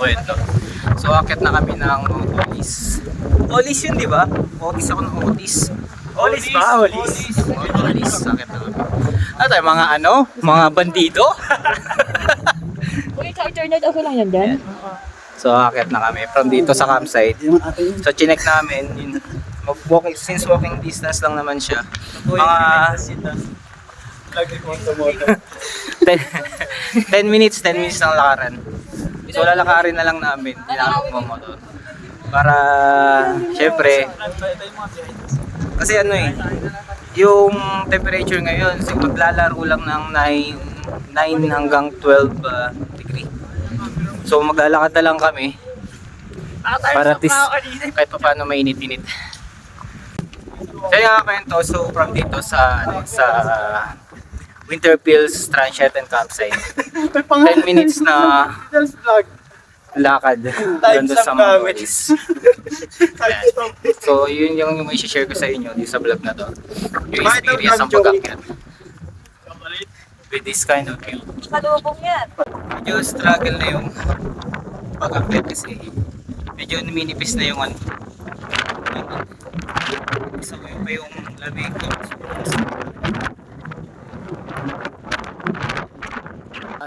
Kwento. So akit na kami ng Otis. Otis yun, di ba? Otis ako ng Otis. Otis ba? Otis. Otis. Akit na kami. Ano tayo, mga ano? Mga bandido? Uy, sa internet, okay lang yan dyan? So akit na kami from dito sa campsite. So chinek namin. Walking, since walking distance lang naman siya. Mga 10 minutes ng lakaran. So lalakarin na lang namin, hindi na kami magmamotor. Para, syempre, kasi ano eh, yung temperature ngayon, maglalaro lang ng 9 hanggang 12 degree. So maglalakad na lang kami, para at least kahit pa paano mainit-init. Kaya nga kwento, so from dito sa Winterfields Transient and Campsite, 10 minutes na lakad doon sa mga Otis. So yun yung i-share ko sa inyo dito sa vlog na to, yung experience ng pag-akyat with this kind of view. Kalubong yan. Medyo struggle na yung pag-akyat kasi medyo minipis na yung ano, isa ko pa yung lamig ko.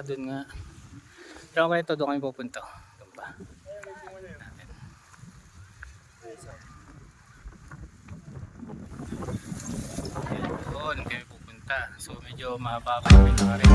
Doon nga. Pero kaya ito, doon kami pupunta. Doon ba? Doon kami pupunta. So medyo mahaba pa kami na rin.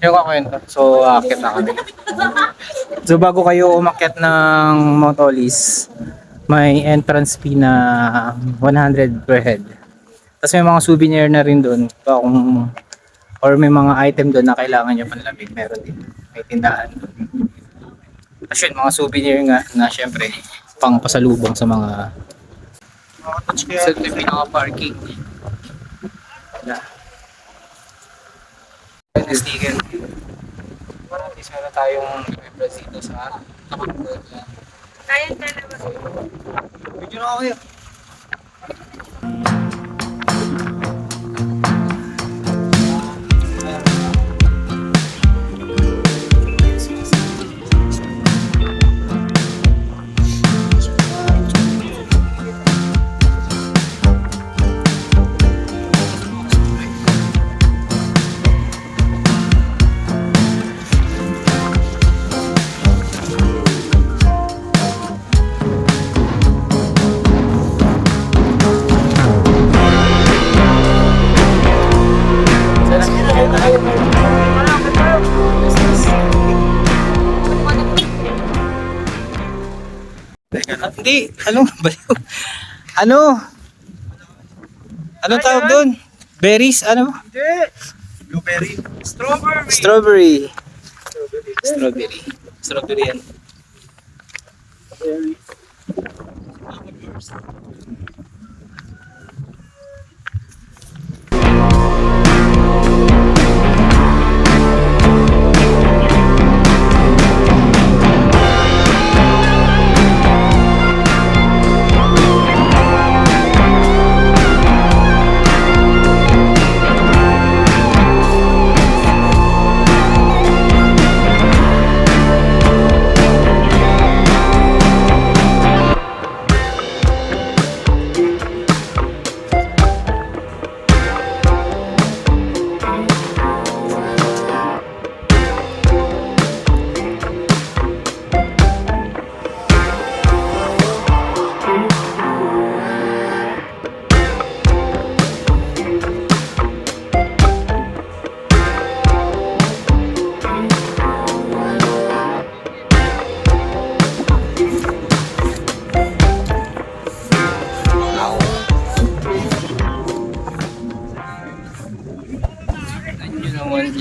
Yung kakwento. So, aakyat na kami. So, bago kayo umakyat ng Mount Olis, may entrance fee na 100 per head. Tapos may mga souvenir na rin doon. Or may mga item doon na kailangan nyo panlamig. Meron din. May tindahan doon. Tapos yun, mga souvenir nga na syempre pang pasalubong sa mga sa pinaka-parking. Sticker. Para at least meron tayong reference dito sa kapag Kaya na naman. video na ako yun. Hindi, ano baliw? Anong tawag doon? Berries, ano? Hindi. Blueberry. Strawberry. Strawberry. Strawberry yan.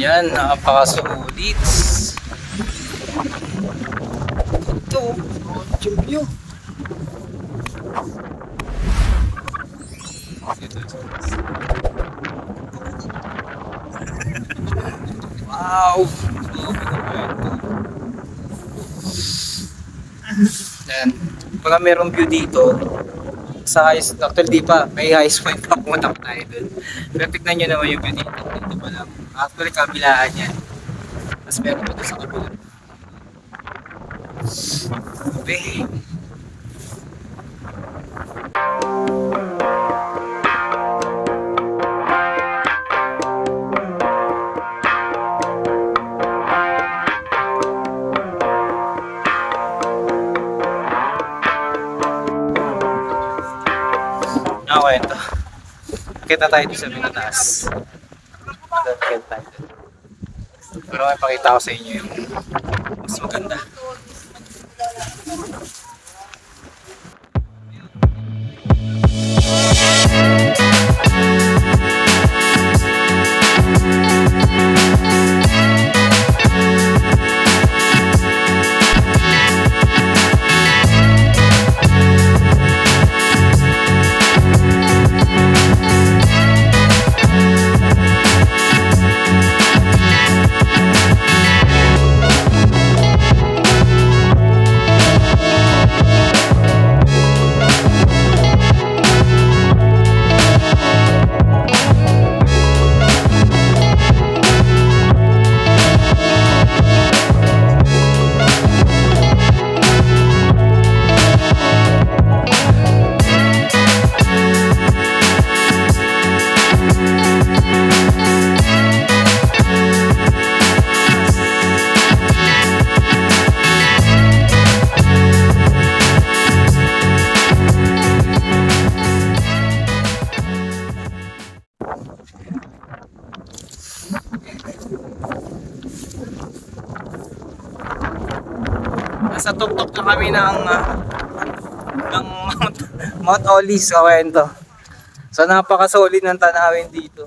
Yan, napakasulit. Ito, yung view. Wow! Yan. Pagka merong view dito, sa highest, actually di pa, may highest point pa, pumunta pa tayo dun. Pero tignan nyo naman yung view dito. Dito pa lang. Actually, kabilaan yan. Tapos meron pa doon sa kabila. Grabe. Okay, ito. Kita tayo dito sa pinataas. Kita tayo dito. Pero may pakita ko sa inyo yung mas maganda. Nasa tuktok na kami ng Mount Olis, kawento. So napaka-solid ng tanawin dito.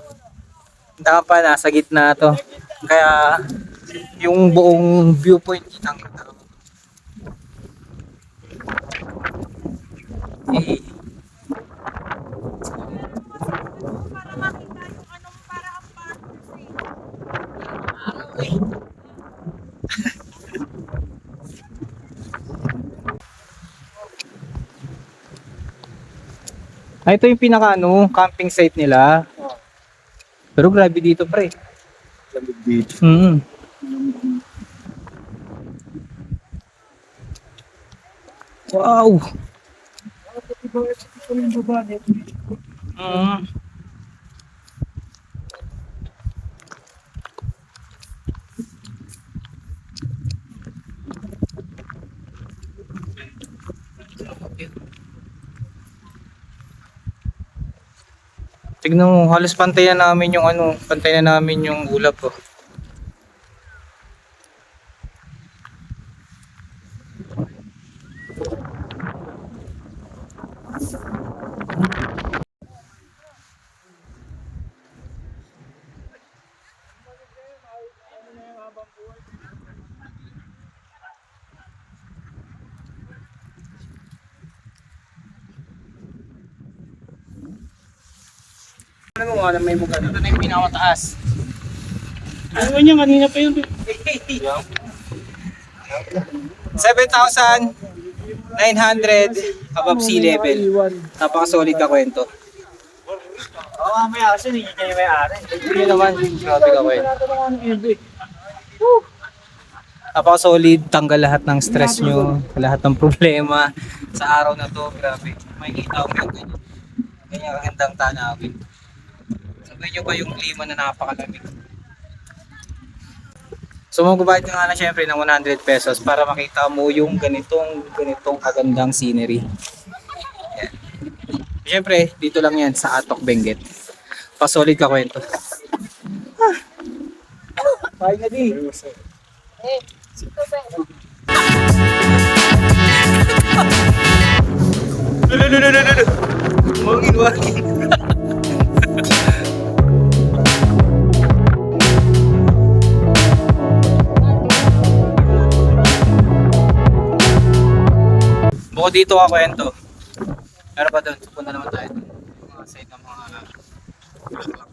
Dapat nasa gitna to. Kaya yung buong viewpoint kitang-kita. Eh, ito yung pinaka camping site nila. Pero grabe dito, pre. Beach. Wow. Tignan mo, halos pantay na namin yung pantay na namin yung ulap ko. Ano mo, may buka. Ito na yung pinakataas. Ano niya, kanina pa yun. 7,900 above sea level. Napaka-solid ka kwento. Oo, mamaya kasi hindi niya yung may-ari. Hindi naman, grabe ka kwento. Napaka-solid, tanggal lahat ng stress nyo, lahat ng problema sa araw na to. Grabe, makikita ko yung ganyan. Ganyan kagandang tanawin. Sabay nyo ba yung klima na napakalamig? So magbabayad ka nga na syempre ng 100 pesos para makita mo yung ganitong kagandang scenery. Yan. Syempre, dito lang yan sa Atok, Benguet. Pasolid ka kwento. Bye na di. Wangin. Bukod dito kakwento. Pero pa doon, punta naman tayo doon. Mga side ng mga bulaklak.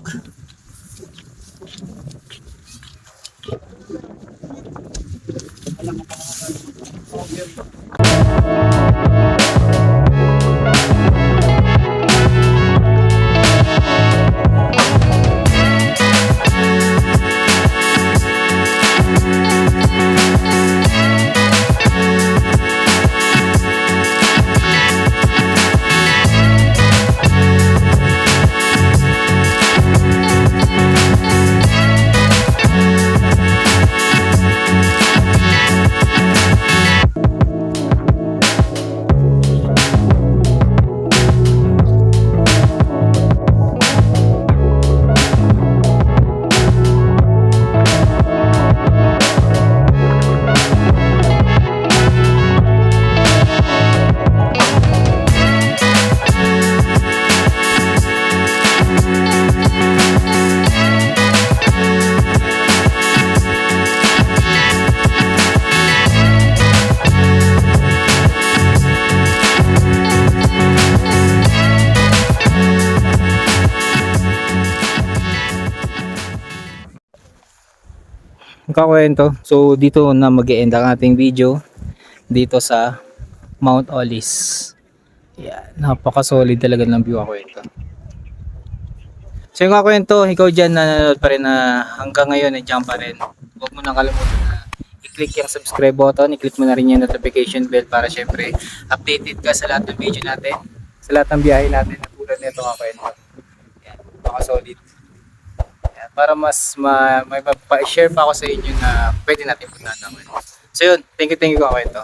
Kakwento. So dito na mag-e-end ang ating video dito sa Mount Olis. Yeah, napaka-solid talaga ng view kakwento. So yung kakwento, ikaw dyan nanonood pa rin na hanggang ngayon nandiyan pa rin. Huwag mo nang kalimutan na i-click yung subscribe button, i-click mo na rin yung notification bell para syempre updated ka sa lahat ng video natin, sa lahat ng biyahe natin na tulad nito kakwento. Yan, napaka-solid. Para mas may pa-share pa ako sa inyo na pwede natin puntahan naman. So yun, thank you kakwento.